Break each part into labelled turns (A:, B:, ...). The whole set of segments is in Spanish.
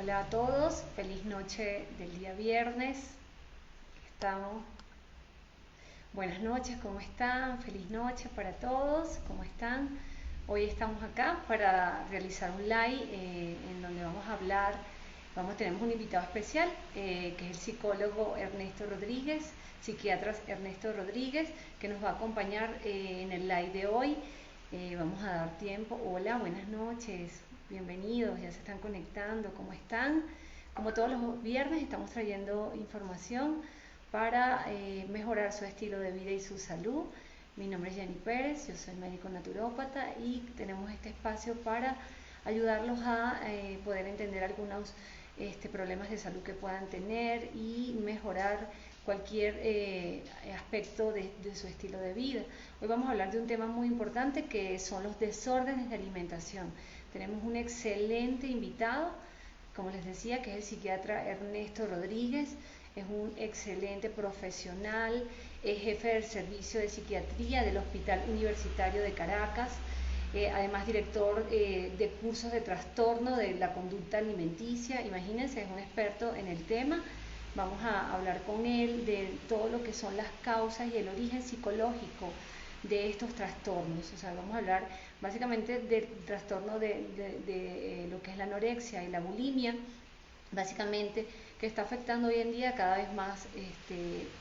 A: Hola a todos, feliz noche del día viernes. Estamos. Buenas noches, ¿cómo están? Feliz noche para todos, ¿cómo están? Hoy estamos acá para realizar un live en donde vamos a hablar, tenemos un invitado especial que es el psicólogo Ernesto Rodríguez, psiquiatra Ernesto Rodríguez, que nos va a acompañar en el live de hoy. Vamos a dar tiempo. Hola, buenas noches, bienvenidos, ya se están conectando, ¿cómo están? Como todos los viernes estamos trayendo información para mejorar su estilo de vida y su salud. Mi nombre es Jenny Pérez, yo soy médico naturópata y tenemos este espacio para ayudarlos a poder entender algunos problemas de salud que puedan tener y mejorar cualquier aspecto de su estilo de vida. Hoy vamos a hablar de un tema muy importante que son los desórdenes de alimentación. Tenemos un excelente invitado, como les decía, que es el psiquiatra Ernesto Rodríguez. Es un excelente profesional, es jefe del servicio de psiquiatría del Hospital Universitario de Caracas, además director de cursos de trastorno de la conducta alimenticia. Imagínense, es un experto en el tema. Vamos a hablar con él de todo lo que son las causas y el origen psicológico de estos trastornos. O sea, vamos a hablar básicamente del trastorno de lo que es la anorexia y la bulimia, básicamente, que está afectando hoy en día cada vez más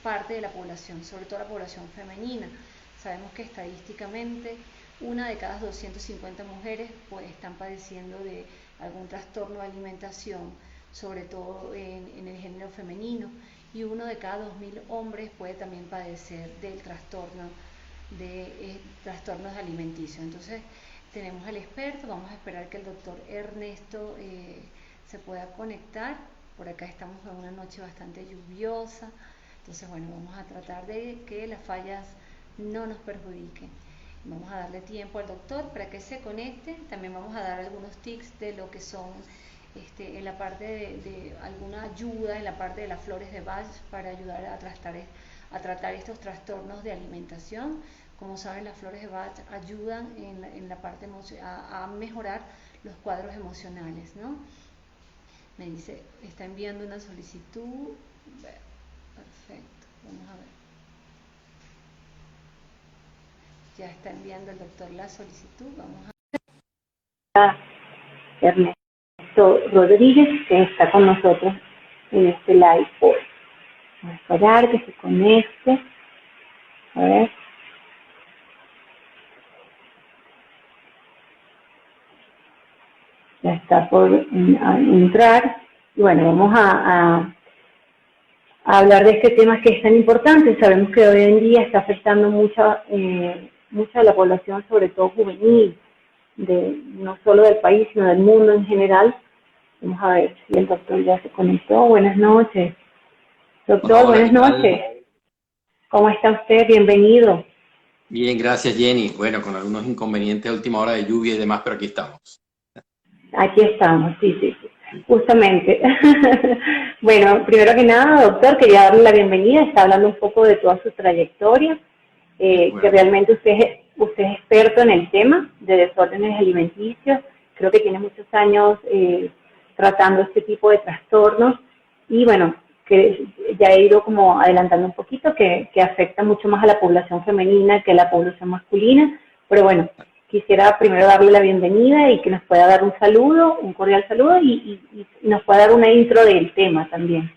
A: parte de la población, sobre todo la población femenina. Sabemos que estadísticamente una de cada 250 mujeres pues están padeciendo de algún trastorno de alimentación, sobre todo en el género femenino, y uno de cada 2000 hombres puede también padecer del trastornos alimenticios. Entonces tenemos al experto, vamos a esperar que el doctor Ernesto se pueda conectar. Por acá estamos en una noche bastante lluviosa, entonces bueno, vamos a tratar de que las fallas no nos perjudiquen. Vamos a darle tiempo al doctor para que se conecte. También vamos a dar algunos tips de lo que son en la parte de alguna ayuda en la parte de las flores de Bach para ayudar a tratar estos trastornos de alimentación. Como saben, las flores de Bach ayudan en la parte a mejorar los cuadros emocionales, ¿no? Me dice, está enviando una solicitud. Perfecto, vamos a ver. Ya está enviando el doctor la solicitud. Vamos a
B: Ernesto Rodríguez, que está con nosotros en este live hoy. Vamos a esperar que se conecte. A ver. Ya está por entrar. Y bueno, vamos a hablar de este tema que es tan importante. Sabemos que hoy en día está afectando mucha de la población, sobre todo juvenil, no solo del país, sino del mundo en general. Vamos a ver si el doctor ya se conectó. Buenas noches. Doctor,
C: hola,
B: buenas noches. ¿Cómo está usted? Bienvenido.
C: Bien, gracias, Jenny. Bueno, con algunos inconvenientes a última hora de lluvia y demás, pero aquí estamos.
B: Aquí estamos, sí, justamente. Bueno, primero que nada, doctor, quería darle la bienvenida. Está hablando un poco de toda su trayectoria, que realmente usted es experto en el tema de desórdenes alimenticios. Creo que tiene muchos años tratando este tipo de trastornos y bueno, que ya he ido como adelantando un poquito que afecta mucho más a la población femenina que a la población masculina, pero bueno, quisiera primero darle la bienvenida y que nos pueda dar un saludo, un cordial saludo y nos pueda dar una intro del tema también.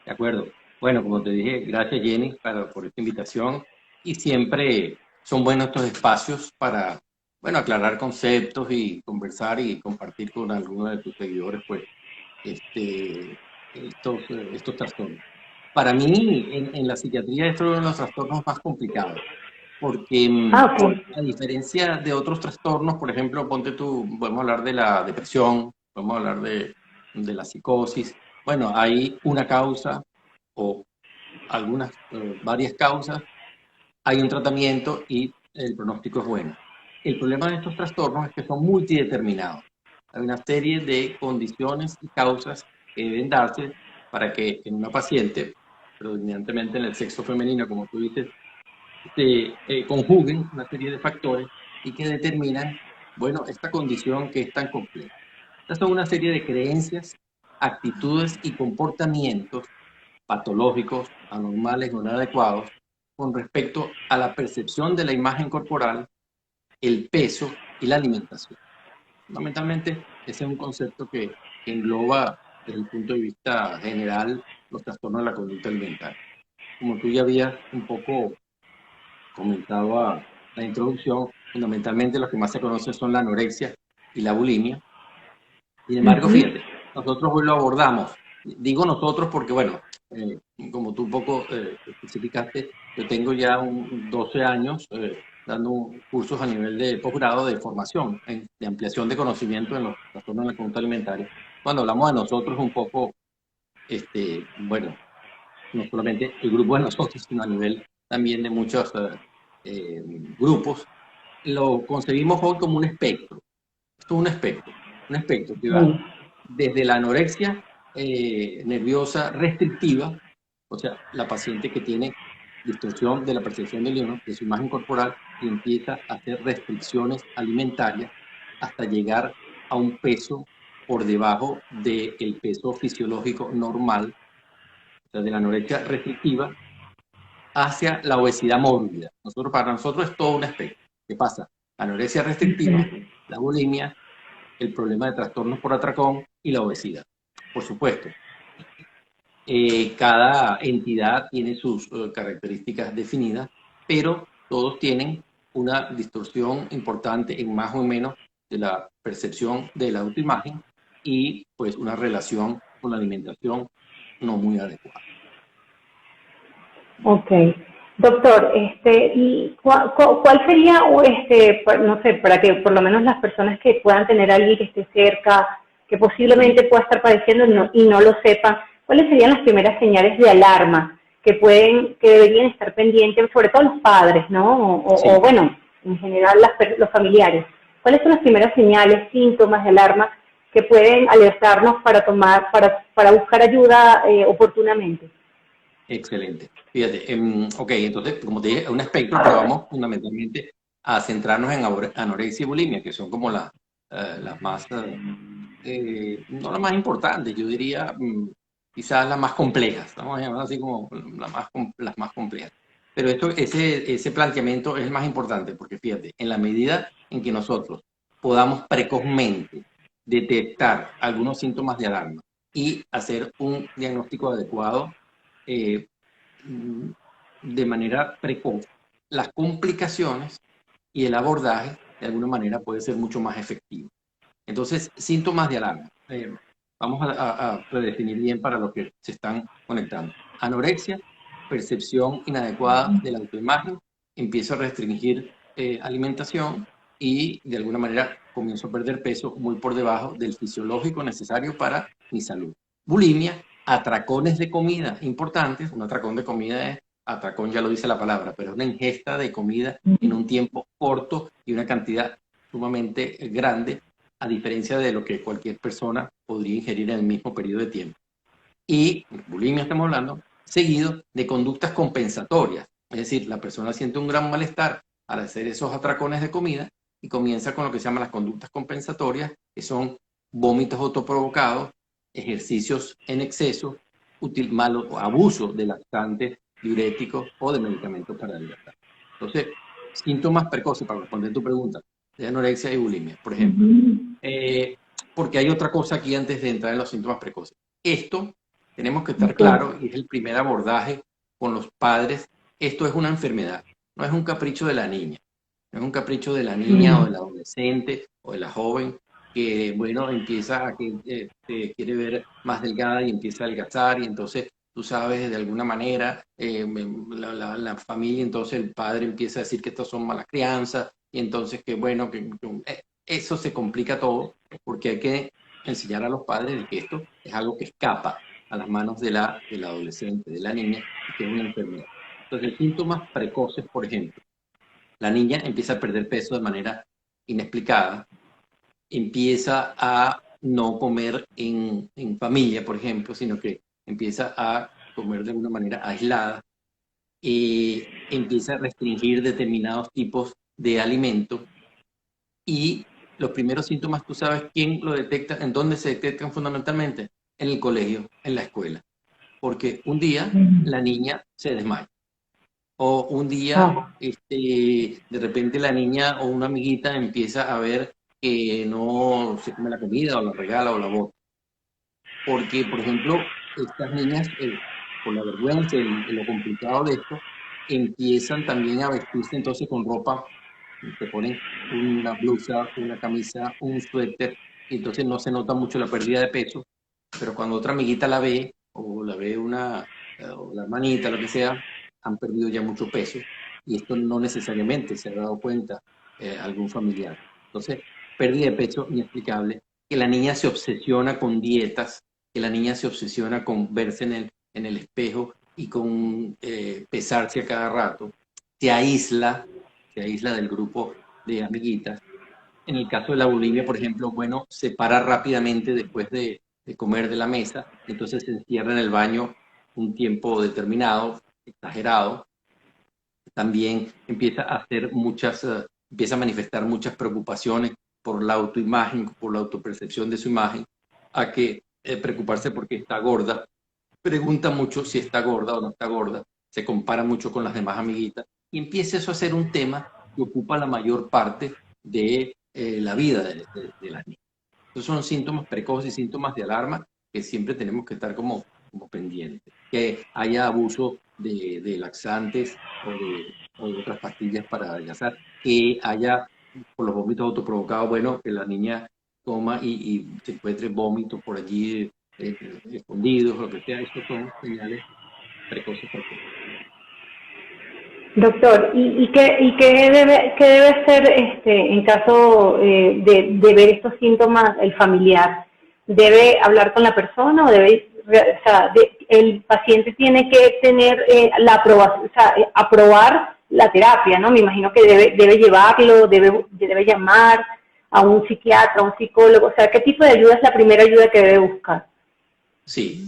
C: De acuerdo. Bueno, como te dije, gracias, Jenny, por esta invitación. Y siempre son buenos estos espacios para, bueno, aclarar conceptos y conversar y compartir con algunos de tus seguidores, pues, estos trastornos. Para mí, en la psiquiatría, esto es uno de los trastornos más complicados. Porque
B: Okay.
C: a diferencia de otros trastornos, por ejemplo, ponte tú, podemos hablar de la depresión, podemos hablar de la psicosis. Bueno, hay una causa o varias causas, hay un tratamiento y el pronóstico es bueno. El problema de estos trastornos es que son multideterminados. Hay una serie de condiciones y causas que deben darse para que en una paciente, predominantemente en el sexo femenino, como tú dices, se conjuguen una serie de factores y que determinan, bueno, esta condición que es tan compleja. Estas son una serie de creencias, actitudes y comportamientos patológicos, anormales o no adecuados con respecto a la percepción de la imagen corporal, el peso y la alimentación. Fundamentalmente, ese es un concepto que engloba desde el punto de vista general los trastornos de la conducta alimentaria. Como tú ya habías un poco comentado a la introducción, fundamentalmente los que más se conocen son la anorexia y la bulimia. Sin embargo, fíjate, nosotros hoy lo abordamos. Digo nosotros porque, bueno, como tú un poco especificaste, yo tengo ya 12 años dando cursos a nivel de posgrado de formación, de ampliación de conocimiento en los trastornos de la conducta alimentaria. Cuando hablamos de nosotros un poco, bueno, no solamente el grupo de nosotros, sino a nivel también de muchos grupos, lo concebimos hoy como un espectro. Esto es un espectro que va desde la anorexia nerviosa restrictiva, o sea, la paciente que tiene distorsión de la percepción del uno, de su imagen corporal, y empieza a hacer restricciones alimentarias hasta llegar a un peso por debajo del peso fisiológico normal, o sea, de la anorexia restrictiva, hacia la obesidad mórbida. Para nosotros es todo un espectro. ¿Qué pasa? La anorexia restrictiva, la bulimia, el problema de trastornos por atracón y la obesidad. Por supuesto, cada entidad tiene sus características definidas, pero todos tienen una distorsión importante en más o menos de la percepción de la autoimagen y pues una relación con la alimentación no muy adecuada.
B: Ok. Doctor, ¿y cuál sería, no sé, para que por lo menos las personas que puedan tener a alguien que esté cerca, que posiblemente pueda estar padeciendo y no lo sepa, cuáles serían las primeras señales de alarma que deberían estar pendientes, sobre todo los padres, ¿no? O bueno, en general los familiares. ¿Cuáles son las primeras señales, síntomas de alarma que pueden alertarnos para buscar ayuda oportunamente?
C: Excelente. Fíjate, ok, entonces, como te dije, es un espectro, pero vamos fundamentalmente a centrarnos en anorexia y bulimia, que son como las más, no las más importantes, yo diría quizás las más complejas, estamos llamando así como las más complejas. Pero ese planteamiento es el más importante, porque fíjate, en la medida en que nosotros podamos precozmente detectar algunos síntomas de alarma y hacer un diagnóstico adecuado, de manera precoz, las complicaciones y el abordaje de alguna manera puede ser mucho más efectivo. Entonces, síntomas de alarma. Vamos a redefinir bien para los que se están conectando. Anorexia, percepción inadecuada de la autoimagen, empiezo a restringir alimentación y de alguna manera comienzo a perder peso muy por debajo del fisiológico necesario para mi salud. Bulimia, atracones de comida importantes. Un atracón de comida es, atracón ya lo dice la palabra, pero es una ingesta de comida en un tiempo corto y una cantidad sumamente grande, a diferencia de lo que cualquier persona podría ingerir en el mismo periodo de tiempo. Y bulimia estamos hablando, seguido de conductas compensatorias. Es decir, la persona siente un gran malestar al hacer esos atracones de comida y comienza con lo que se llaman las conductas compensatorias, que son vómitos autoprovocados, ejercicios en exceso, abuso de laxantes, diuréticos o de medicamentos para adelgazar. Entonces, síntomas precoces, para responder tu pregunta, de anorexia y bulimia, por ejemplo. Porque hay otra cosa aquí antes de entrar en los síntomas precoces. Esto tenemos que estar claros, y es el primer abordaje con los padres. Esto es una enfermedad, no es un capricho de la niña. No es un capricho de la niña o del adolescente o de la joven que, bueno, empieza a que te quiere ver más delgada y empieza a adelgazar, y entonces tú sabes, de alguna manera, la familia, entonces el padre empieza a decir que estos son malas crianzas, y entonces que, bueno, eso se complica todo, porque hay que enseñar a los padres de que esto es algo que escapa a las manos del adolescente, de la niña, y que es una enfermedad. Entonces, síntomas precoces, por ejemplo, la niña empieza a perder peso de manera inexplicada, empieza a no comer en familia, por ejemplo, sino que empieza a comer de una manera aislada, empieza a restringir determinados tipos de alimentos y los primeros síntomas, ¿tú sabes quién lo detecta? ¿En dónde se detectan fundamentalmente? En el colegio, en la escuela. Porque un día la niña se desmaya. O un día,
B: Ah,
C: de repente la niña o una amiguita empieza a ver que no se come la comida o la regala o la bota. Porque, por ejemplo, estas niñas, por la vergüenza y lo complicado de esto, empiezan también a vestirse entonces con ropa, se ponen una blusa, una camisa, un suéter, y entonces no se nota mucho la pérdida de peso, pero cuando otra amiguita la ve, o la ve o la hermanita, lo que sea, han perdido ya mucho peso, y esto no necesariamente se ha dado cuenta algún familiar. Entonces, pérdida de peso inexplicable, que la niña se obsesiona con dietas, que la niña se obsesiona con verse en el espejo y con pesarse a cada rato, se aísla, se aísla del grupo de amiguitas. En el caso de la bulimia, por ejemplo, bueno, se para rápidamente después de comer de la mesa, entonces se encierra en el baño un tiempo determinado, exagerado. También empieza a hacer empieza a manifestar muchas preocupaciones por la autoimagen, por la autopercepción de su imagen, a que preocuparse porque está gorda, pregunta mucho si está gorda o no está gorda, se compara mucho con las demás amiguitas y empieza eso a ser un tema que ocupa la mayor parte de la vida de las niñas. Esos son síntomas precoces y síntomas de alarma que siempre tenemos que estar como pendientes. Que haya abuso de laxantes o de otras pastillas para adelgazar, que haya por los vómitos autoprovocados, bueno, que la niña coma y se encuentre vómitos por allí escondidos, lo que sea, estos son señales precoces.
B: doctor, qué debe ser en caso de ver estos síntomas el familiar? ¿Debe hablar con la persona o o sea, el paciente tiene que tener la aprobación, o sea, aprobar la terapia, ¿no? Me imagino que debe llevarlo, debe llamar a un psiquiatra, a un psicólogo, o sea, ¿qué tipo de ayuda es la primera ayuda que debe buscar?
C: Sí,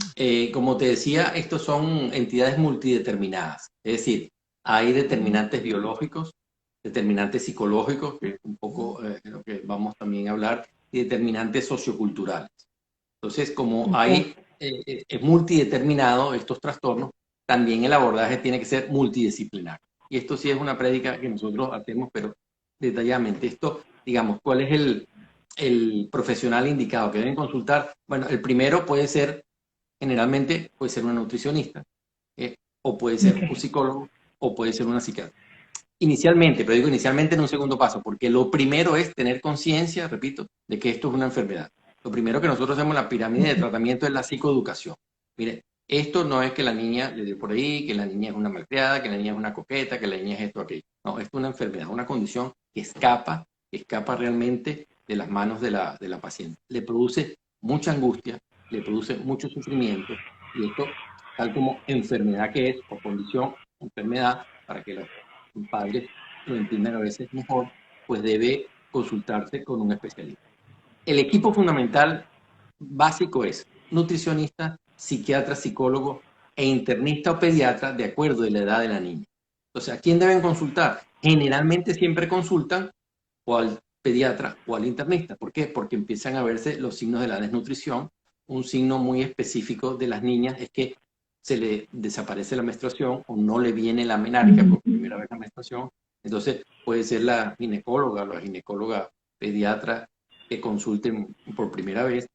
C: como te decía, estos son entidades multideterminadas, es decir, hay determinantes biológicos, determinantes psicológicos, que es un poco lo que vamos también a hablar, y determinantes socioculturales. Entonces, como
B: Okay.
C: hay, es multideterminado estos trastornos, también el abordaje tiene que ser multidisciplinario. Y esto sí es una prédica que nosotros hacemos, pero detalladamente. Esto, digamos, ¿cuál es el profesional indicado que deben consultar? Bueno, el primero puede ser, generalmente, puede ser una nutricionista, o puede ser un
B: Okay.
C: psicólogo, o puede ser una psiquiatra. Inicialmente, pero digo inicialmente en un segundo paso, porque lo primero es tener conciencia, repito, de que esto es una enfermedad. Lo primero que nosotros hacemos en la pirámide de tratamiento es la psicoeducación. Mire, esto no es que la niña le dio por ahí, que la niña es una malcriada, que la niña es una coqueta, que la niña es esto, aquello. No, esto es una enfermedad, una condición que escapa realmente de las manos de la paciente. Le produce mucha angustia, le produce mucho sufrimiento, y esto, tal como enfermedad que es, o condición, enfermedad, para que los padres lo entiendan a veces mejor, pues debe consultarse con un especialista. El equipo fundamental básico es nutricionista, psiquiatra, psicólogo e internista o pediatra de acuerdo de la edad de la niña. Entonces, ¿a quién deben consultar? Generalmente siempre consultan o al pediatra o al internista. ¿Por qué? Porque empiezan a verse los signos de la desnutrición. Un signo muy específico de las niñas es que se le desaparece la menstruación o no le viene la menarquia por primera vez la menstruación. Entonces puede ser la ginecóloga o la ginecóloga pediatra que consulten por primera vez.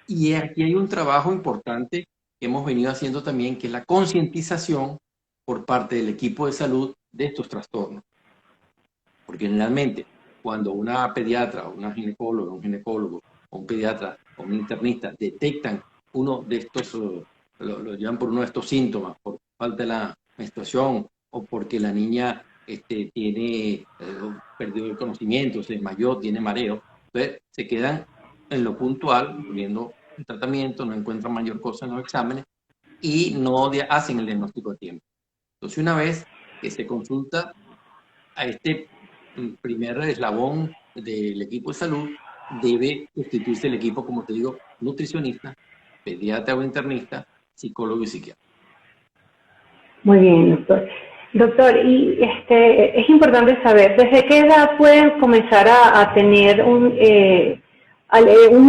C: Y aquí hay un trabajo importante que hemos venido haciendo también, que es la concientización por parte del equipo de salud de estos trastornos. Porque generalmente cuando una pediatra o una ginecóloga, un ginecólogo o un pediatra o un internista detectan uno de estos, lo llevan por uno de estos síntomas, por falta de la menstruación o porque la niña perdió el conocimiento, se desmayó, tiene mareo, entonces se quedan en lo puntual, viendo el tratamiento, no encuentran mayor cosa en los exámenes y no hacen el diagnóstico a tiempo. Entonces, una vez que se consulta a este primer eslabón del equipo de salud, debe constituirse el equipo, como te digo, nutricionista, pediatra o internista, psicólogo y psiquiatra.
B: Muy bien, doctor. Doctor, y es importante saber, ¿desde qué edad pueden comenzar a tener un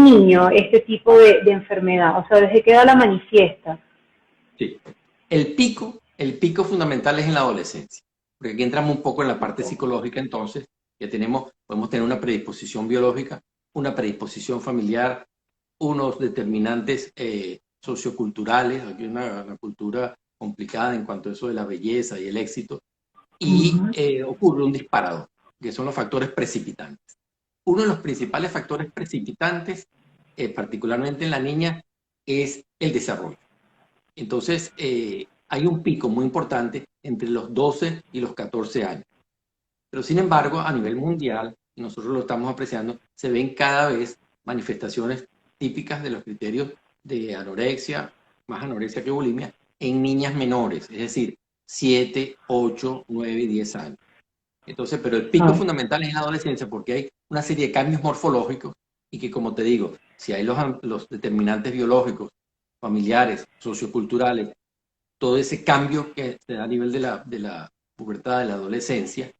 B: niño este tipo de enfermedad? O sea, ¿desde qué edad la manifiesta?
C: Sí. El pico fundamental es en la adolescencia, porque aquí entramos un poco en la parte psicológica, entonces, ya podemos tener una predisposición biológica, una predisposición familiar, unos determinantes socioculturales, aquí hay una cultura complicada en cuanto a eso de la belleza y el éxito, y ocurre un disparador, que son los factores precipitantes. Uno de los principales factores precipitantes, particularmente en la niña, es el desarrollo. Entonces, hay un pico muy importante entre los 12 y los 14 años. Pero sin embargo, a nivel mundial, y nosotros lo estamos apreciando, se ven cada vez manifestaciones típicas de los criterios de anorexia, más anorexia que bulimia, en niñas menores, es decir, 7, 8, 9 y 10 años. Entonces, pero el pico fundamental es en la adolescencia porque hay una serie de cambios morfológicos y que, como te digo, si hay los determinantes biológicos, familiares, socioculturales, todo ese cambio que se da a nivel de la pubertad, de la adolescencia,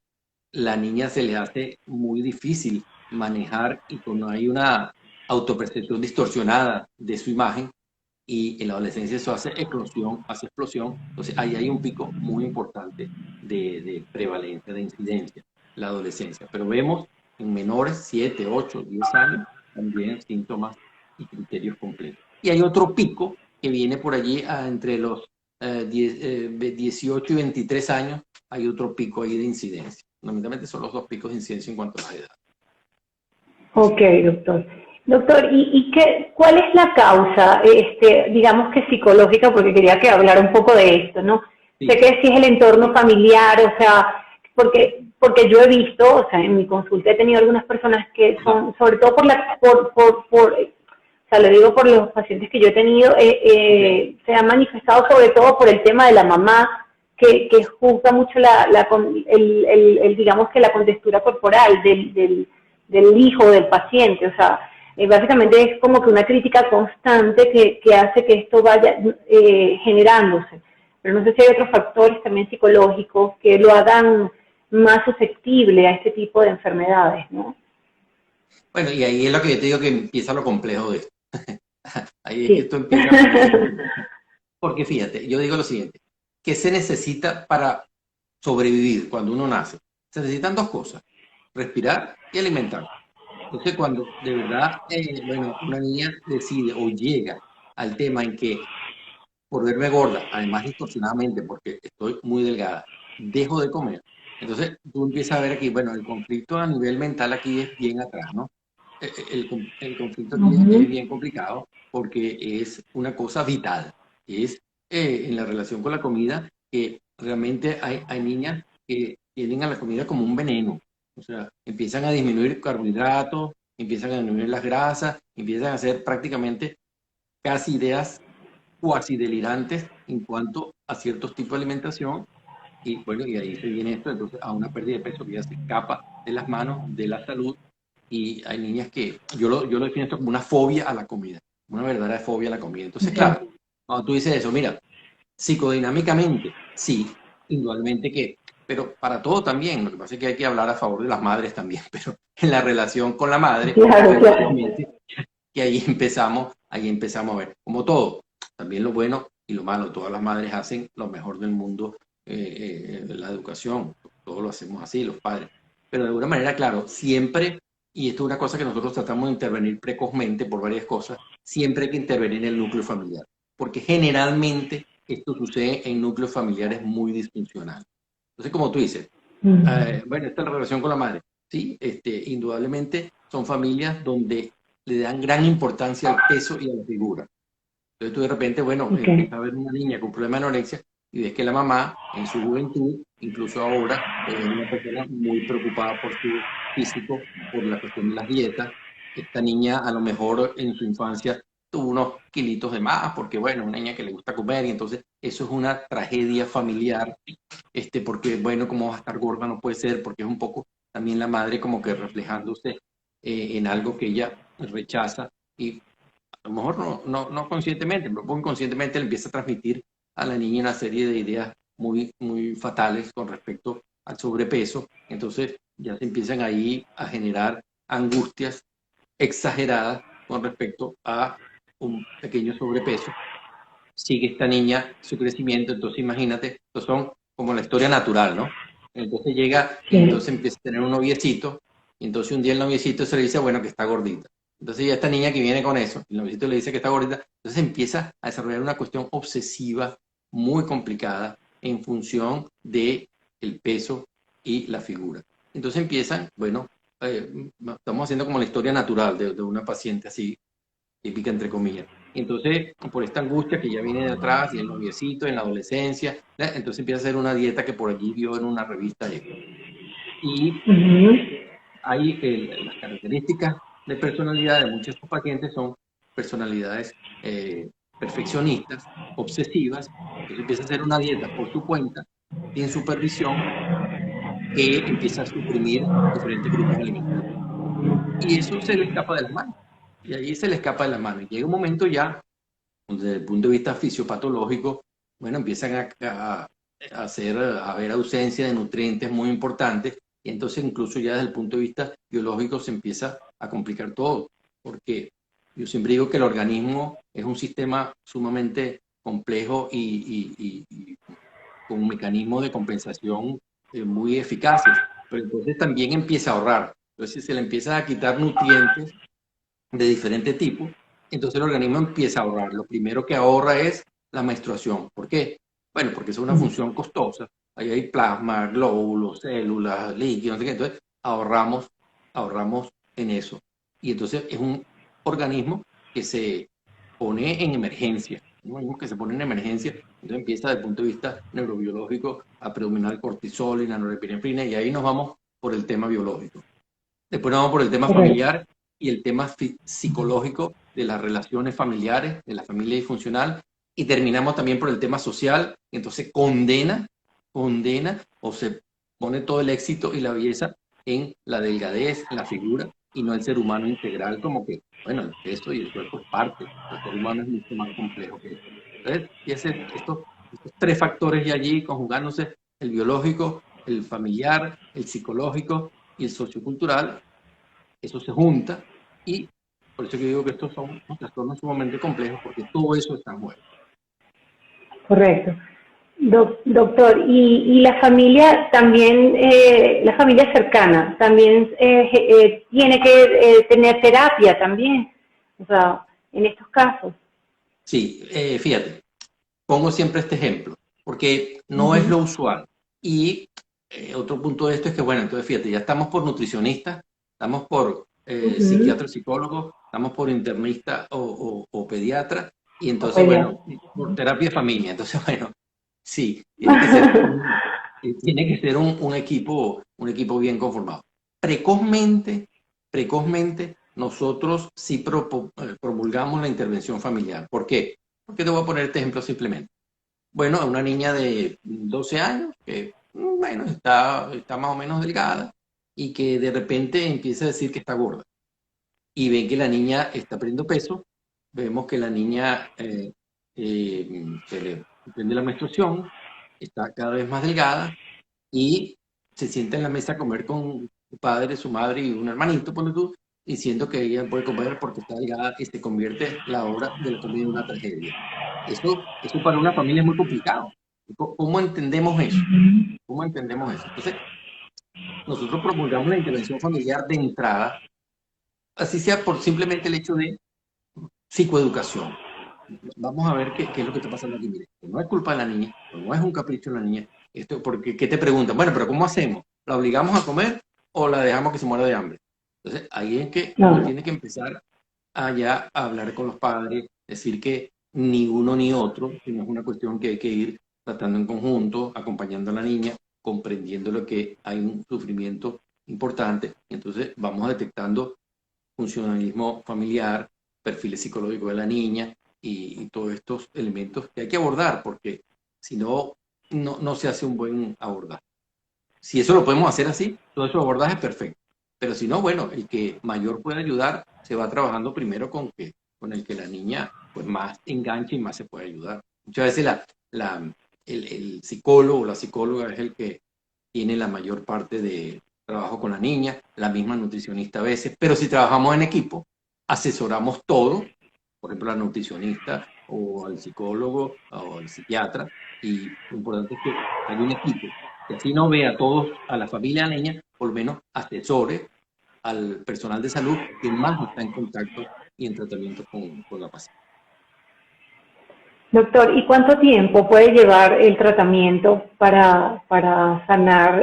C: la niña se le hace muy difícil manejar y cuando hay una autopercepción distorsionada de su imagen y en la adolescencia eso hace eclosión, hace explosión, entonces ahí hay un pico muy importante de prevalencia, de incidencia, la adolescencia. Pero vemos en menores, 7, 8, 10 años, también síntomas y criterios completos. Y hay otro pico que viene por allí entre los 18 y 23 años, hay otro pico ahí de incidencia. Fundamentalmente son los dos picos de incidencia en cuanto a la edad.
B: Ok, doctor. Doctor, ¿cuál es la causa, digamos que psicológica, porque quería que hablara un poco de esto, ¿no?
C: Sí.
B: Sé que si es el entorno familiar, o sea, porque yo he visto, o sea, en mi consulta he tenido algunas personas que son, sobre todo o sea, le digo por los pacientes que yo he tenido, se han manifestado sobre todo por el tema de la mamá, que juzga mucho digamos que la contextura corporal del hijo del paciente, o sea, básicamente es como que una crítica constante que hace que esto vaya generándose. Pero no sé si hay otros factores también psicológicos que lo hagan más susceptible a este tipo de enfermedades, ¿no?
C: Bueno, y ahí es lo que yo te digo que empieza lo complejo de esto. Ahí es que
B: Sí.
C: esto empieza. Porque fíjate, yo digo lo siguiente, ¿qué se necesita para sobrevivir cuando uno nace? Se necesitan dos cosas, respirar y alimentar. Entonces, cuando de verdad, bueno, una niña decide o llega al tema en que por verme gorda, además distorsionadamente, porque estoy muy delgada, dejo de comer. Entonces, tú empiezas a ver aquí, bueno, el conflicto a nivel mental aquí es bien atrás, ¿no? El conflicto aquí es bien complicado porque es una cosa vital. Es en la relación con la comida que realmente hay niñas que tienen a la comida como un veneno. O sea, empiezan a disminuir carbohidratos, empiezan a disminuir las grasas, empiezan a hacer prácticamente casi ideas cuasi delirantes en cuanto a ciertos tipos de alimentación. Y bueno, y ahí se viene esto, entonces a una pérdida de peso que ya se escapa de las manos, de la salud. Y hay niñas que yo lo defino esto como una fobia a la comida, una verdadera fobia a la comida. Entonces, claro, cuando tú dices eso, mira, psicodinámicamente, sí, indudablemente que, pero para todo también, lo que pasa es que hay que hablar a favor de las madres también, pero en la relación con la madre,
B: Claro,
C: pues,
B: claro.
C: que ahí empezamos a ver, como todo, también lo bueno y lo malo, todas las madres hacen lo mejor del mundo, la educación, todos lo hacemos así, los padres, pero de alguna manera, claro, siempre, y esto es una cosa que nosotros tratamos de intervenir precozmente por varias cosas, siempre hay que intervenir en el núcleo familiar, porque generalmente esto sucede en núcleos familiares muy disfuncionales. Entonces, como tú dices, bueno, esta es la relación con la madre. Sí, indudablemente son familias donde le dan gran importancia al peso y a la figura. Entonces tú de repente, bueno,
B: Okay.
C: empiezas a ver una niña con problema de anorexia y ves que la mamá en su juventud, incluso ahora, es una persona muy preocupada por su físico, por la cuestión de las dietas. Esta niña a lo mejor en su infancia tuvo unos kilitos de más, porque bueno, una niña que le gusta comer y entonces eso es una tragedia familiar, porque bueno, como va a estar gorda no puede ser, porque es un poco también la madre como que reflejándose en algo que ella rechaza y a lo mejor no conscientemente, pero inconscientemente le empieza a transmitir a la niña una serie de ideas muy fatales con respecto al sobrepeso. Entonces ya se empiezan ahí a generar angustias exageradas con respecto a un pequeño sobrepeso. Sigue esta niña su crecimiento, entonces imagínate, estos son como la historia natural, ¿no? Entonces llega y entonces empieza a tener un noviecito, y entonces un día el noviecito se le dice, bueno, que está gordita. Entonces ya esta niña que viene con eso, el noviecito le dice que está gordita, entonces empieza a desarrollar una cuestión obsesiva muy complicada en función de el peso y la figura. Entonces empiezan, bueno, estamos haciendo como la historia natural de una paciente así, típica entre comillas. Entonces, por esta angustia que ya viene de atrás, y el noviecito, en la adolescencia, entonces empieza a hacer una dieta que por allí vio en una revista. Y hay las características de personalidad de muchos de estos pacientes son personalidades perfeccionistas, obsesivas. Entonces empieza a hacer una dieta por su cuenta, sin supervisión, que empieza a suprimir diferentes grupos alimentarios. Y eso se le escapa de las manos. Y ahí se le escapa de las manos. Y llega un momento ya, desde el punto de vista fisiopatológico, bueno, empiezan a haber ausencia de nutrientes muy importantes. Y entonces incluso ya desde el punto de vista biológico se empieza a complicar todo. Porque yo siempre digo que el organismo es un sistema sumamente complejo y con un mecanismo de compensación muy eficaces. Pero entonces también empieza a ahorrar. Entonces se le empieza a quitar nutrientes de diferente tipo, entonces el organismo empieza a ahorrar. Lo primero que ahorra es la menstruación. ¿Por qué? Bueno, porque es una función costosa. Ahí hay plasma, glóbulos, células, líquidos, no sé qué. Entonces ahorramos en eso. Y entonces es un organismo que se pone en emergencia. Un organismo que se pone en emergencia, entonces empieza desde el punto de vista neurobiológico a predominar el cortisol y la norepinefrina, y ahí nos vamos por el tema biológico. Después nos vamos por el tema familiar y el tema psicológico de las relaciones familiares, de la familia disfuncional, y terminamos también por el tema social. Entonces condena o se pone todo el éxito y la belleza en la delgadez, en la figura, y no el ser humano integral, como que, bueno, el peso y el cuerpo es parte. El ser humano es mucho más complejo que eso. Entonces, y estos tres factores y allí conjugándose, el biológico, el familiar, el psicológico y el sociocultural, eso se junta, y por eso que digo que estos son trastornos sumamente complejos, porque todo eso está en juego.
B: Correcto. Doctor, y la familia también, la familia cercana, también tiene que tener terapia también, o sea, en estos casos.
C: Sí, fíjate, pongo siempre este ejemplo, porque no es lo usual. Y otro punto de esto es que, bueno, entonces fíjate, ya estamos por nutricionistas, estamos por psiquiatra, psicólogo, estamos por internista o pediatra, y entonces, bueno, por terapia de familia. Entonces, bueno, sí, tiene que ser un equipo bien conformado. Precozmente, nosotros sí promulgamos la intervención familiar. ¿Por qué? Porque te voy a poner este ejemplo simplemente. Bueno, una niña de 12 años que, bueno, está más o menos delgada y que de repente empieza a decir que está gorda. Y ven que la niña está perdiendo peso, vemos que la niña se le prende la menstruación, está cada vez más delgada y se sienta en la mesa a comer con su padre, su madre y un hermanito, ponle tú, diciendo que ella puede comer porque está delgada, y se convierte la hora de la comida en una tragedia. Eso para una familia es muy complicado. ¿Cómo entendemos eso? ¿Cómo entendemos eso? Entonces, nosotros promulgamos la intervención familiar de entrada, así sea por simplemente el hecho de psicoeducación. Vamos a ver qué es lo que está pasando aquí. Mire, no es culpa de la niña, no es un capricho de la niña. Porque, ¿qué te preguntan? Bueno, pero ¿cómo hacemos? ¿La obligamos a comer o la dejamos que se muera de hambre? Entonces, ahí es que uno tiene que empezar a hablar con los padres, decir que ni uno ni otro, sino es una cuestión que hay que ir tratando en conjunto, acompañando a la niña, comprendiendo lo que hay un sufrimiento importante. Entonces, vamos detectando funcionalismo familiar, perfiles psicológicos de la niña y todos estos elementos que hay que abordar, porque si no, no se hace un buen abordaje. Si eso lo podemos hacer así, todo eso abordaje es perfecto. Pero si no, bueno, el que mayor puede ayudar se va trabajando primero con el que la niña pues más enganche y más se puede ayudar. Muchas veces el psicólogo o la psicóloga es el que tiene la mayor parte de trabajo con la niña, la misma nutricionista a veces, pero si trabajamos en equipo, asesoramos todo, por ejemplo, al nutricionista o al psicólogo o al psiquiatra, y lo importante es que haya un equipo, que así no vea a todos, a la familia de la niña, por lo menos asesore al personal de salud que más está en contacto y en tratamiento con la paciente.
B: Doctor, ¿y cuánto tiempo puede llevar el tratamiento para sanar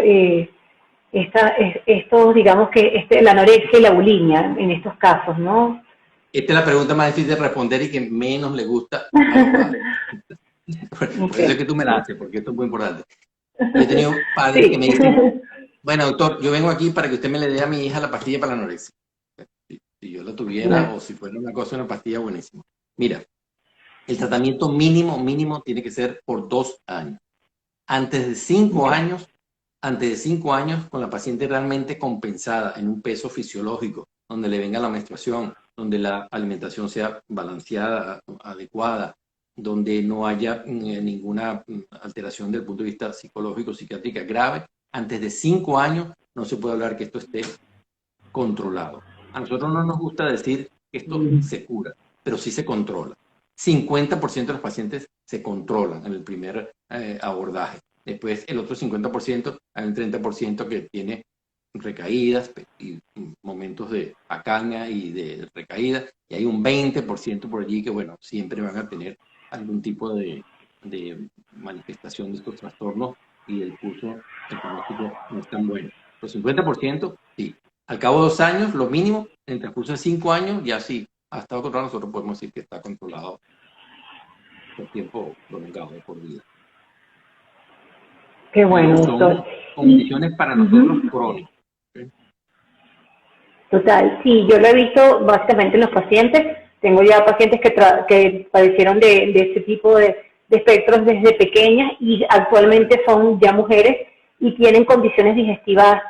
B: digamos que la anorexia y la bulimia en estos casos, ¿no?
C: Esta es la pregunta más difícil de responder y que menos le gusta a los padres. Por eso es que tú me la haces, porque esto es muy importante. Yo he tenido padres que me dicen, bueno, doctor, yo vengo aquí para que usted me le dé a mi hija la pastilla para la anorexia. Si yo la tuviera o si fuera una cosa, una pastilla buenísima. Mira, el tratamiento mínimo tiene que ser por 2 años. Antes de 5 años, con la paciente realmente compensada en un peso fisiológico, donde le venga la menstruación, donde la alimentación sea balanceada, adecuada, donde no haya ninguna alteración desde el punto de vista psicológico, psiquiátrica grave, antes de 5 años no se puede hablar que esto esté controlado. A nosotros no nos gusta decir que esto se cura, pero sí se controla. 50% de los pacientes se controlan en el primer abordaje. Después el otro 50%, hay un 30% que tiene recaídas y momentos de acaña y de recaída, y hay un 20% por allí que, bueno, siempre van a tener algún tipo de manifestación de estos trastornos y el curso ecológico no es tan bueno. Los 50%, sí. Al cabo de 2 años, lo mínimo, en el transcurso de 5 años, ya sí, ha estado controlado, nosotros podemos decir que está controlado por tiempo prolongado, por vida.
B: Qué bueno, doctor.
C: Son condiciones para nosotros crónicas. ¿Okay?
B: Total, sí, yo lo he visto básicamente en los pacientes. Tengo ya pacientes que padecieron de este tipo de espectros desde pequeñas y actualmente son ya mujeres y tienen condiciones digestivas,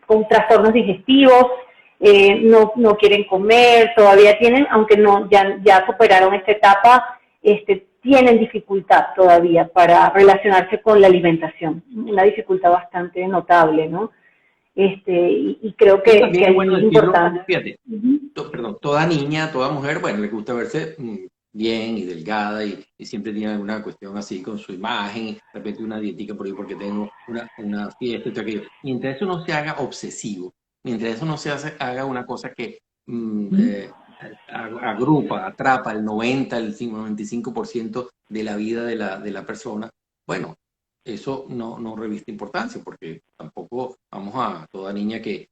B: con trastornos digestivos, no quieren comer, todavía tienen, aunque no ya superaron esta etapa, tienen dificultad todavía para relacionarse con la alimentación, una dificultad bastante notable, ¿no? Y creo que
C: es bueno
B: es importante.
C: Fíjate, perdón, toda niña, toda mujer, bueno, le gusta verse bien y delgada y siempre tiene alguna cuestión así con su imagen, de repente una dietica por ahí porque tengo una fiesta y aquello. Mientras eso no se haga obsesivo, mientras eso no se haga una cosa que agrupa, atrapa el 95% de la vida de la persona, bueno, eso no reviste importancia, porque tampoco vamos a toda niña que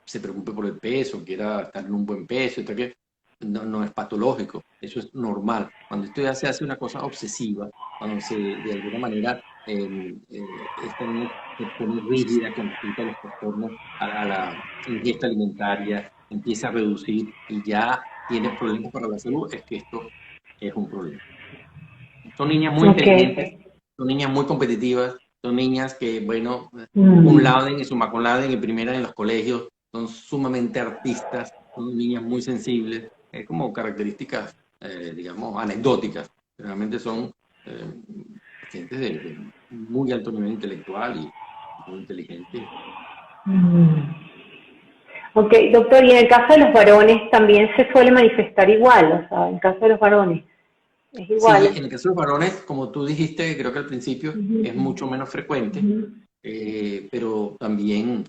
C: se preocupe por el peso, quiera estar en un buen peso, que no es patológico, eso es normal. Cuando esto ya se hace una cosa obsesiva, cuando de alguna manera esta niña se pone rígida con respecto a los trastornos, a la ingesta alimentaria, empieza a reducir y ya tiene problemas para la salud, es que esto es un problema. Son niñas muy inteligentes, son niñas muy competitivas, son niñas que, bueno, un laude y summa cum laude en primera en los colegios, son sumamente artistas, son niñas muy sensibles, como características, digamos, anecdóticas. Realmente son gente de muy alto nivel intelectual y muy inteligente.
B: Ok, doctor, y en el caso de los varones también se suele manifestar igual, o sea, en el caso de los varones. Es igual.
C: Sí, en el caso de los varones, como tú dijiste, creo que al principio es mucho menos frecuente, pero también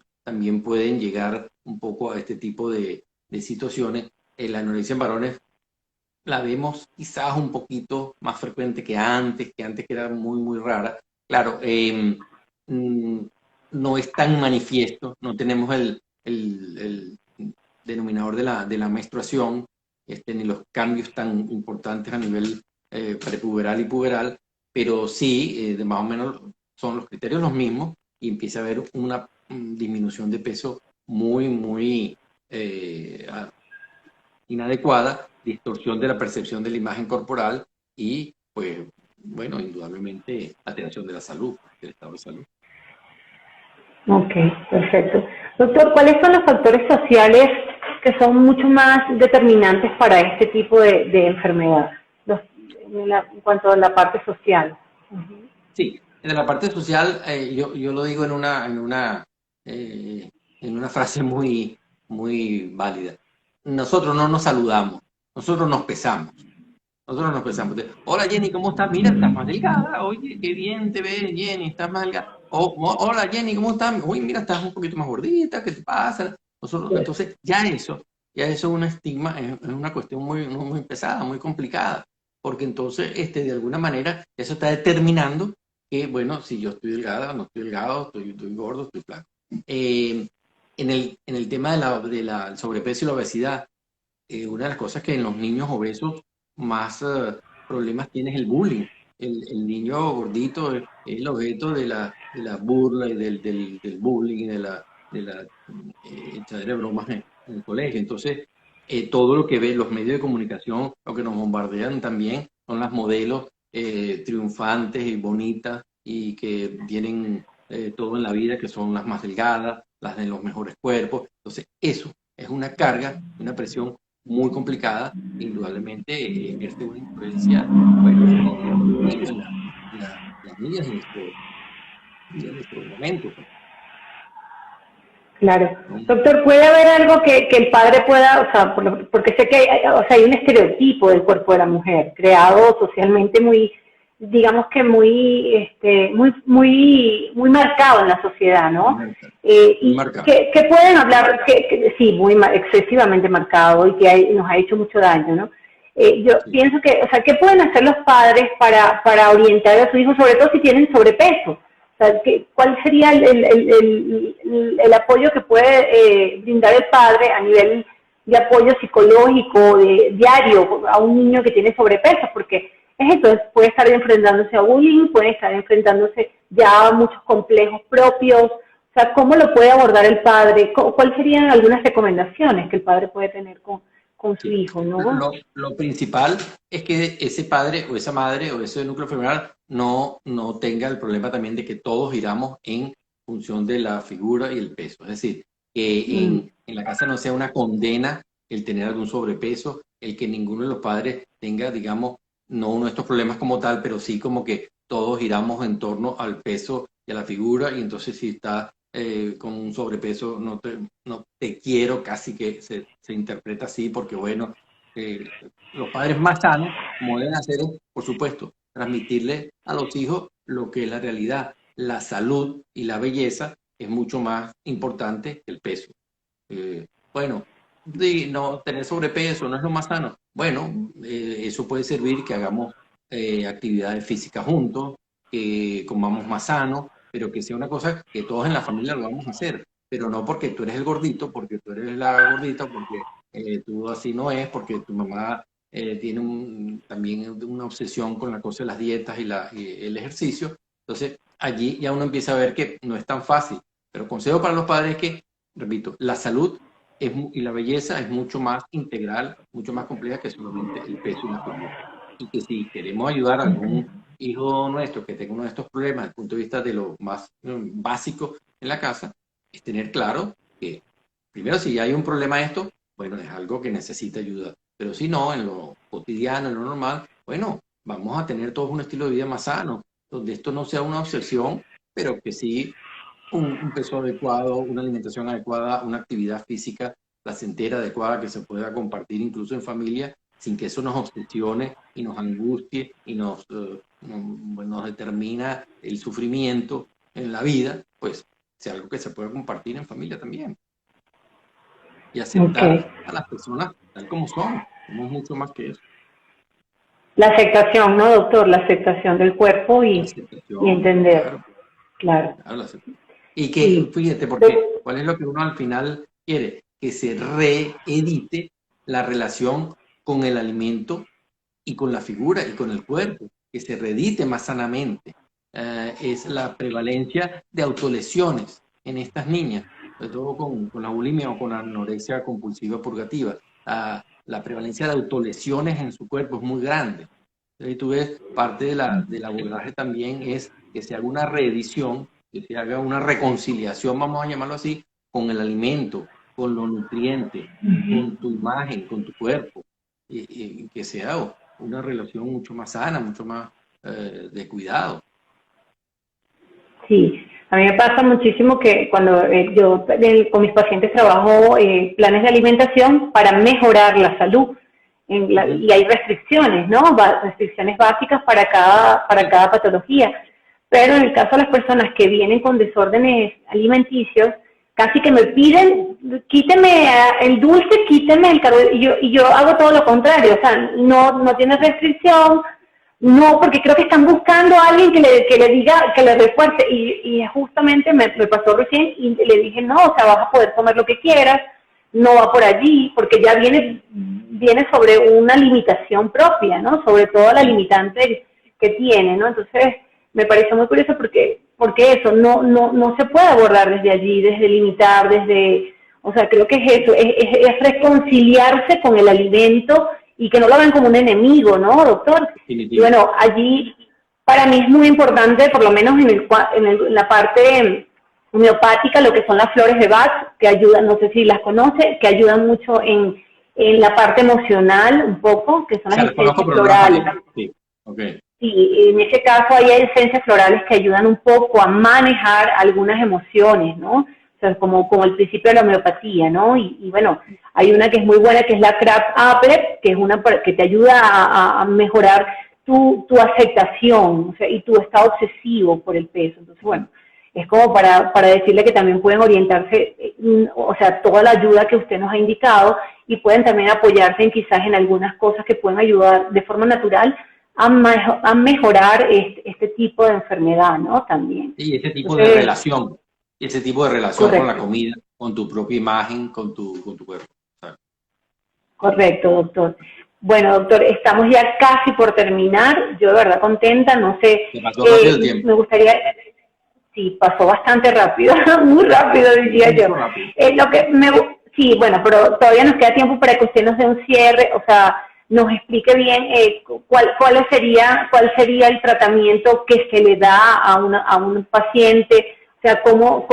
C: pueden llegar un poco a este tipo de situaciones. La anorexia en varones la vemos quizás un poquito más frecuente que antes que era muy, muy rara. Claro, no es tan manifiesto, no tenemos el denominador de la menstruación, ni los cambios tan importantes a nivel prepuberal y puberal, pero sí, más o menos son los criterios los mismos y empieza a haber una disminución de peso muy, muy inadecuada, distorsión de la percepción de la imagen corporal y, pues, bueno, indudablemente alteración de la salud, del estado de salud.
B: Ok, perfecto. Doctor, ¿cuáles son los factores sociales que son mucho más determinantes para este tipo de enfermedad? En cuanto a la parte social.
C: Sí, de la parte social, yo lo digo en una frase muy válida. Nosotros no nos saludamos, nosotros nos pesamos. Nosotros nos pensamos, hola Jenny, ¿cómo estás? Mira, estás más delgada. Oye, qué bien te ves, Jenny, estás más delgada. Hola Jenny, ¿cómo estás? Uy, mira, estás un poquito más gordita, ¿qué te pasa? Nosotros, entonces, ya eso es un estigma, es una cuestión muy pesada, muy complicada, porque entonces, de alguna manera, eso está determinando que, bueno, si yo estoy delgada, no estoy delgado, estoy gordo, estoy flaco. En el tema del sobrepeso y la obesidad, una de las cosas que en los niños obesos más problemas tiene es el bullying. El niño gordito es el objeto de la burla y del bullying, de la echadera de bromas en el colegio. Entonces, todo lo que ve los medios de comunicación, lo que nos bombardean también, son las modelos triunfantes y bonitas y que tienen todo en la vida, que son las más delgadas, las de los mejores cuerpos. Entonces, eso es una carga, una presión muy complicada, indudablemente ejerce una influencia, bueno, en las niñas de nuestro momento, pues,
B: Claro.
C: ¿no?
B: Doctor, ¿puede haber algo que el padre pueda, o sea, porque sé que hay un estereotipo del cuerpo de la mujer creado socialmente muy, digamos que muy marcado en la sociedad, ¿no?
C: Muy
B: Y
C: marcado.
B: que pueden hablar, sí, excesivamente marcado y que nos ha hecho mucho daño, ¿no? Yo
C: Sí.
B: pienso que, o sea, ¿qué pueden hacer los padres para orientar a sus hijos, sobre todo si tienen sobrepeso? O sea, ¿cuál sería el apoyo que puede brindar el padre a nivel de apoyo psicológico, diario, a un niño que tiene sobrepeso? Porque es eso, puede estar enfrentándose a bullying, puede estar enfrentándose ya a muchos complejos propios. O sea, ¿cómo lo puede abordar el padre? ¿Cuáles serían algunas recomendaciones que el padre puede tener con su
C: Sí.
B: hijo, no?
C: Lo principal es que ese padre o esa madre o ese núcleo familiar no tenga el problema también de que todos giramos en función de la figura y el peso. Es decir, que
B: Mm,
C: en la casa no sea una condena el tener algún sobrepeso, el que ninguno de los padres tenga, digamos, no uno de estos problemas como tal, pero sí como que todos giramos en torno al peso y a la figura, y entonces si está con un sobrepeso no te quiero, casi que se interpreta así, porque bueno, los padres más sanos, como deben hacer, es, por supuesto, transmitirle a los hijos lo que es la realidad. La salud y la belleza es mucho más importante que el peso. Bueno, no tener sobrepeso no es lo más sano. Bueno, eso puede servir que hagamos actividades físicas juntos, que comamos más sano, pero que sea una cosa que todos en la familia lo vamos a hacer, pero no porque tú eres el gordito, porque tú eres la gordita, porque tú así no es, porque tu mamá tiene también una obsesión con la cosa de las dietas y el ejercicio. Entonces, allí ya uno empieza a ver que no es tan fácil. Pero consejo para los padres es que, repito, la salud y la belleza es mucho más integral, mucho más compleja que solamente el peso y la figura. Y que si queremos ayudar a algún hijo nuestro que tenga uno de estos problemas desde el punto de vista de lo más básico en la casa, es tener claro que, primero, si hay un problema de esto, bueno, es algo que necesita ayuda. Pero si no, en lo cotidiano, en lo normal, bueno, vamos a tener todos un estilo de vida más sano, donde esto no sea una obsesión, pero que sí un peso adecuado, una alimentación adecuada, una actividad física placentera, adecuada, que se pueda compartir incluso en familia, sin que eso nos obsesione y nos angustie y nos determina el sufrimiento en la vida, pues sea algo que se pueda compartir en familia también. Y
B: ok.
C: aceptar a las personas tal como son. Somos mucho más que eso.
B: La aceptación, ¿no, doctor? La aceptación del cuerpo
C: La
B: y
C: aceptación,
B: entender,
C: claro,
B: claro.
C: claro, la aceptación. Y que,
B: Sí.
C: fíjate, porque ¿cuál es lo que uno al final quiere? Que se reedite la relación con el alimento y con la figura y con el cuerpo, que se reedite más sanamente. Es la prevalencia de autolesiones en estas niñas, sobre todo con la bulimia o con la anorexia compulsiva purgativa. La prevalencia de autolesiones en su cuerpo es muy grande. Y tú ves, parte del abordaje también es que se haga una reedición, que se haga una reconciliación, vamos a llamarlo así, con el alimento, con los nutrientes, con tu imagen, con tu cuerpo, y que sea una relación mucho más sana, mucho más de cuidado.
B: Sí, a mí me pasa muchísimo que cuando yo con mis pacientes trabajo planes de alimentación para mejorar la salud. Y hay restricciones, ¿no? Restricciones básicas para cada patología. Pero en el caso de las personas que vienen con desórdenes alimenticios, casi que me piden, quíteme el dulce, quíteme el carbohidrato, y yo hago todo lo contrario, o sea, no tiene restricción, no, porque creo que están buscando a alguien que le diga, que le refuerce, y justamente me pasó recién, y le dije, no, o sea, vas a poder comer lo que quieras, no va por allí, porque ya viene sobre una limitación propia, ¿no? Sobre todo la limitante que tiene, ¿no? Entonces, me pareció muy curioso porque eso no se puede abordar desde allí, desde limitar, o sea, creo que es eso, es reconciliarse con el alimento y que no lo vean como un enemigo, ¿no, doctor? Y bueno, allí para mí es muy importante, por lo menos en la parte homeopática, lo que son las flores de Bach, que ayudan, no sé si las conoce, que ayudan mucho en la parte emocional un poco, que son las esencias florales.
C: Sí, okay.
B: Sí, en ese caso hay esencias florales que ayudan un poco a manejar algunas emociones, ¿no? O sea, como el principio de la homeopatía, ¿no? Y bueno, hay una que es muy buena, que es la Crab Apple, que es una que te ayuda a mejorar tu aceptación, o sea, y tu estado obsesivo por el peso. Entonces, bueno, es como para decirle que también pueden orientarse, o sea, toda la ayuda que usted nos ha indicado, y pueden también apoyarse quizás en algunas cosas que pueden ayudar de forma natural a mejorar este tipo de enfermedad, ¿no? También.
C: Y ese tipo de relación, con la comida, con tu propia imagen, con tu cuerpo. ¿Sabes?
B: Correcto, doctor. Bueno, doctor, estamos ya casi por terminar. Yo de verdad contenta, no sé.
C: Pasó rápido el tiempo.
B: Me gustaría... Sí, pasó bastante rápido, muy rápido diría yo. Sí, bueno, pero todavía nos queda tiempo para que usted nos dé un cierre, o sea, nos explique bien cuál sería el tratamiento que se le da a un paciente, o sea, cómo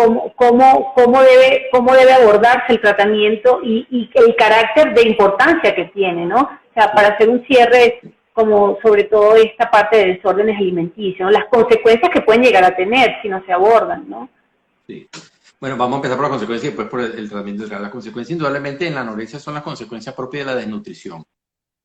B: debe abordarse el tratamiento y el carácter de importancia que tiene, ¿no? O sea, para hacer un cierre como sobre todo esta parte de desórdenes alimenticios, ¿no? Las consecuencias que pueden llegar a tener si no se abordan, ¿no?
C: Sí. Bueno, vamos a empezar por las consecuencias y después por el tratamiento. Las consecuencias indudablemente en la anorexia son las consecuencias propias de la desnutrición,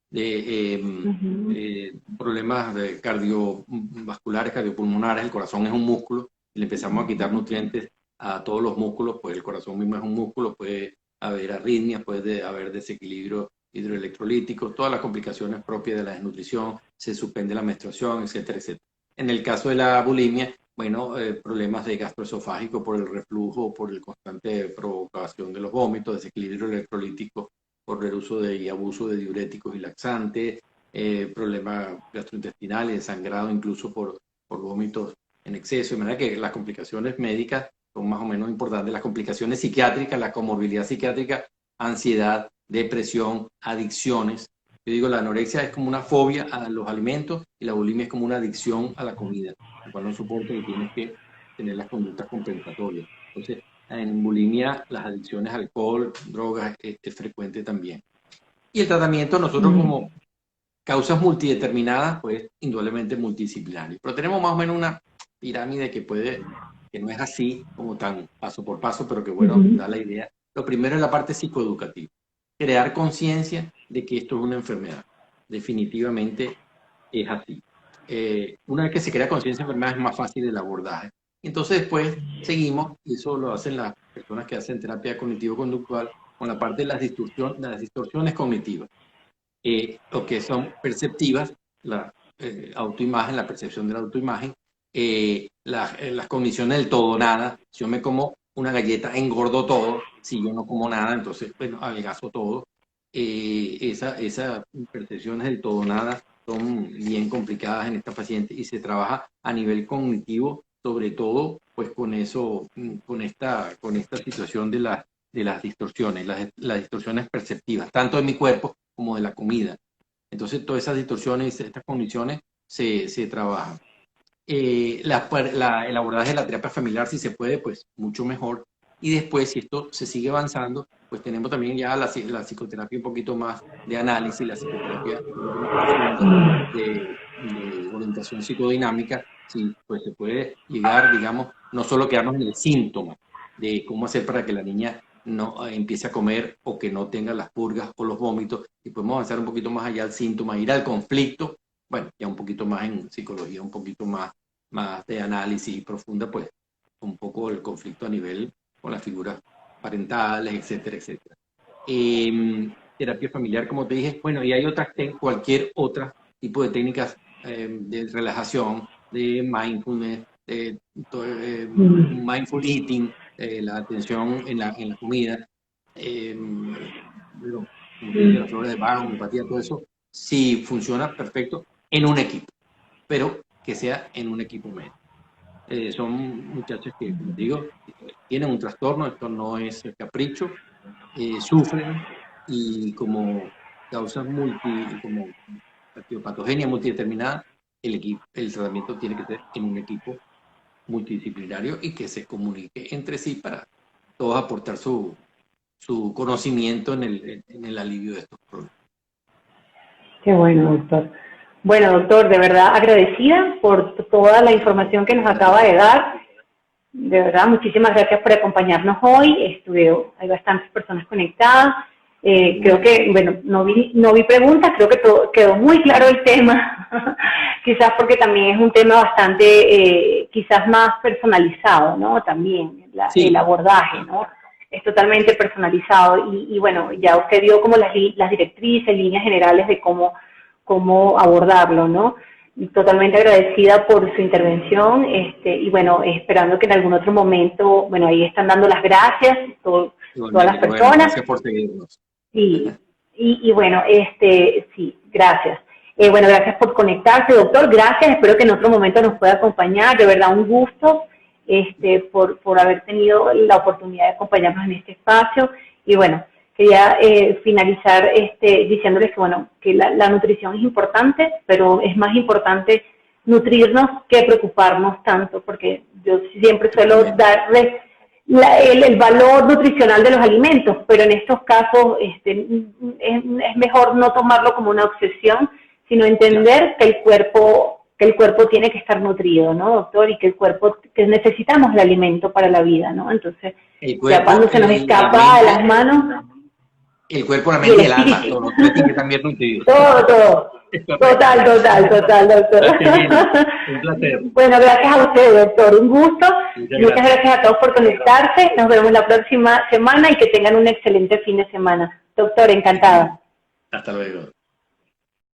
C: de problemas cardiovasculares, cardiopulmonares. El corazón es un músculo y le empezamos a quitar nutrientes a todos los músculos, pues el corazón mismo es un músculo, puede haber arritmias, puede haber desequilibrio hidroelectrolítico, todas las complicaciones propias de la desnutrición, se suspende la menstruación, etcétera, etcétera. En el caso de la bulimia, bueno, problemas de gastroesofágico por el reflujo, por el constante provocación de los vómitos, desequilibrio electrolítico por el uso y abuso de diuréticos y laxantes, problemas gastrointestinales, sangrado incluso por vómitos en exceso, de manera que las complicaciones médicas son más o menos importantes, las complicaciones psiquiátricas, la comorbilidad psiquiátrica, ansiedad, depresión, adicciones. Yo digo, la anorexia es como una fobia a los alimentos y la bulimia es como una adicción a la comida, lo cual no soporta y tienes que tener las conductas compensatorias. Entonces, en bulimia, las adicciones a alcohol, drogas, es frecuente también. Y el tratamiento, nosotros como causas multideterminadas, pues indudablemente multidisciplinario. Pero tenemos más o menos una pirámide que no es así como tan paso por paso, pero que bueno, da la idea. Lo primero es la parte psicoeducativa. Crear conciencia de que esto es una enfermedad. Definitivamente es así. Una vez que se crea conciencia de enfermedad es más fácil el abordaje. Entonces después seguimos, y eso lo hacen las personas que hacen terapia cognitivo-conductual, con la parte de las distorsiones cognitivas, o que son perceptivas, la autoimagen, la percepción de la autoimagen, las cogniciones del todo nada. Si yo me como una galleta, engordo todo. Si yo no como nada, entonces, bueno, adelgazo todo. Esas percepciones del todo nada son bien complicadas en esta paciente y se trabaja a nivel cognitivo, sobre todo, pues con eso, con esta situación de las distorsiones, las distorsiones perceptivas, tanto de mi cuerpo como de la comida. Entonces, todas esas distorsiones y estas condiciones se trabajan. El abordaje de la terapia familiar, si se puede, pues mucho mejor. Y después, si esto se sigue avanzando, pues tenemos también ya la psicoterapia un poquito más de análisis, la psicoterapia de orientación psicodinámica, sí, pues se puede llegar, digamos, no solo quedarnos en el síntoma de cómo hacer para que la niña no empiece a comer o que no tenga las purgas o los vómitos, y podemos avanzar un poquito más allá al síntoma, ir al conflicto, bueno, ya un poquito más en psicología, un poquito más de análisis profunda, pues un poco el conflicto a nivel con las figuras parentales, etcétera, etcétera. Terapia familiar, como te dije, bueno, y hay cualquier otra tipo de técnicas de relajación, de mindfulness, de mindful eating, la atención en la comida, las flores de Bach, homeopatía, todo eso, sí funciona perfecto en un equipo, pero que sea en un equipo médico. Son muchachos que, como digo, tienen un trastorno, esto no es el capricho, sufren y como causas como patogenia multideterminada, el tratamiento tiene que ser en un equipo multidisciplinario y que se comunique entre sí para todos aportar su conocimiento en el alivio de estos problemas.
B: Qué bueno, doctor. Bueno, doctor, de verdad agradecida por toda la información que nos acaba de dar. De verdad, muchísimas gracias por acompañarnos hoy. Hay bastantes personas conectadas. Creo que, bueno, no vi preguntas, creo que quedó muy claro el tema. Quizás porque también es un tema bastante, quizás más personalizado, ¿no? También
C: Sí.
B: el abordaje, ¿no? Es totalmente personalizado y bueno, ya usted dio como las directrices, líneas generales de cómo abordarlo, ¿no? Totalmente agradecida por su intervención y bueno, esperando que en algún otro momento, bueno, ahí están dando las gracias todas las personas.
C: Bueno, gracias por seguirnos.
B: Y bueno, sí, gracias. Bueno, gracias por conectarse, doctor, gracias, espero que en otro momento nos pueda acompañar, de verdad un gusto por haber tenido la oportunidad de acompañarnos en este espacio y bueno, quería finalizar diciéndoles que, bueno, que la nutrición es importante, pero es más importante nutrirnos que preocuparnos tanto, porque yo siempre suelo darles el valor nutricional de los alimentos, pero en estos casos es mejor no tomarlo como una obsesión, sino entender que el cuerpo tiene que estar nutrido, ¿no, doctor? Y que necesitamos el alimento para la vida, ¿no? Entonces, ya cuando se nos escapa de las manos...
C: El cuerpo, la mente y el alma, todo tiene que estar bien nutrido.
B: Todo. Total, doctor.
C: Un placer.
B: Bueno, gracias a usted, doctor. Un gusto. Muchas gracias a todos por conectarse. Nos vemos la próxima semana y que tengan un excelente fin de semana. Doctor, encantada.
C: Hasta luego.